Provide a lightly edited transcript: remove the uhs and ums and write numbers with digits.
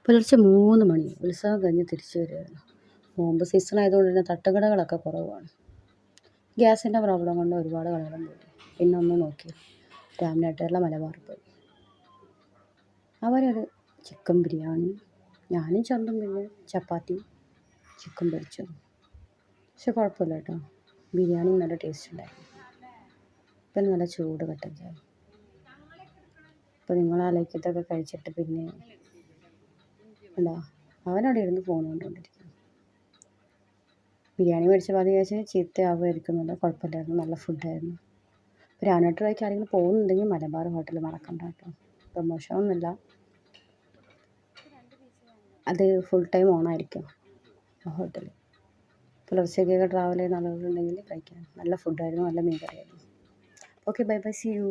പുലർച്ചെ 3 മണി. ഉത്സവം കഴിഞ്ഞ് തിരിച്ചു വരികയായിരുന്നു. നോമ്പ് സീസൺ ആയതുകൊണ്ട് തന്നെ തട്ടുകടകളൊക്കെ കുറവാണ്. ഗ്യാസിൻ്റെ പ്രോബ്ലം കൊണ്ട് ഒരുപാട് കടകളും പോയി. പിന്നെ ഒന്നും നോക്കി രാമനാട്ടുകാരിലെ മലബാർ പോയി. അവരൊരു ചിക്കൻ ബിരിയാണി, ഞാനും ചന്തും പിന്നെ ചപ്പാത്തി ചിക്കൻ പൊരിച്ചതും. പക്ഷെ കുഴപ്പമില്ല കേട്ടോ, ബിരിയാണി നല്ല ടേസ്റ്റ് ഉണ്ടായിരുന്നു. പിന്നെ നല്ല ചൂട് കട്ടൻ ചായ. അപ്പോൾ നിങ്ങളാലേക്ക് ഇതൊക്കെ കഴിച്ചിട്ട് പിന്നെ എന്താ അവനവിടെ ഇരുന്ന് ഫോൺ കണ്ടുകൊണ്ടിരിക്കുന്നു. ബിരിയാണി മേടിച്ചപ്പോൾ അത് ചോദിച്ചാൽ ചീത്തയാവുമായിരിക്കുന്നില്ല, കുഴപ്പമില്ലായിരുന്നു, നല്ല ഫുഡായിരുന്നു. രാമനാട്ടുകാർക്ക് ആരെങ്കിലും പോകുന്നുണ്ടെങ്കിൽ മലബാർ ഹോട്ടൽ മറക്കണ്ട കേട്ടോ. പ്രമോഷനൊന്നുമില്ല, അത് ഫുൾ ടൈം ഓണായിരിക്കും ആ ഹോട്ടൽ. പുലർച്ചയ്ക്കൊക്കെ ട്രാവൽ ചെയ്യുന്ന ആളുകളുണ്ടെങ്കിൽ കഴിക്കാൻ നല്ല ഫുഡായിരുന്നു, നല്ല മീൻ കറിയായിരുന്നു. Okay, bye bye, see U.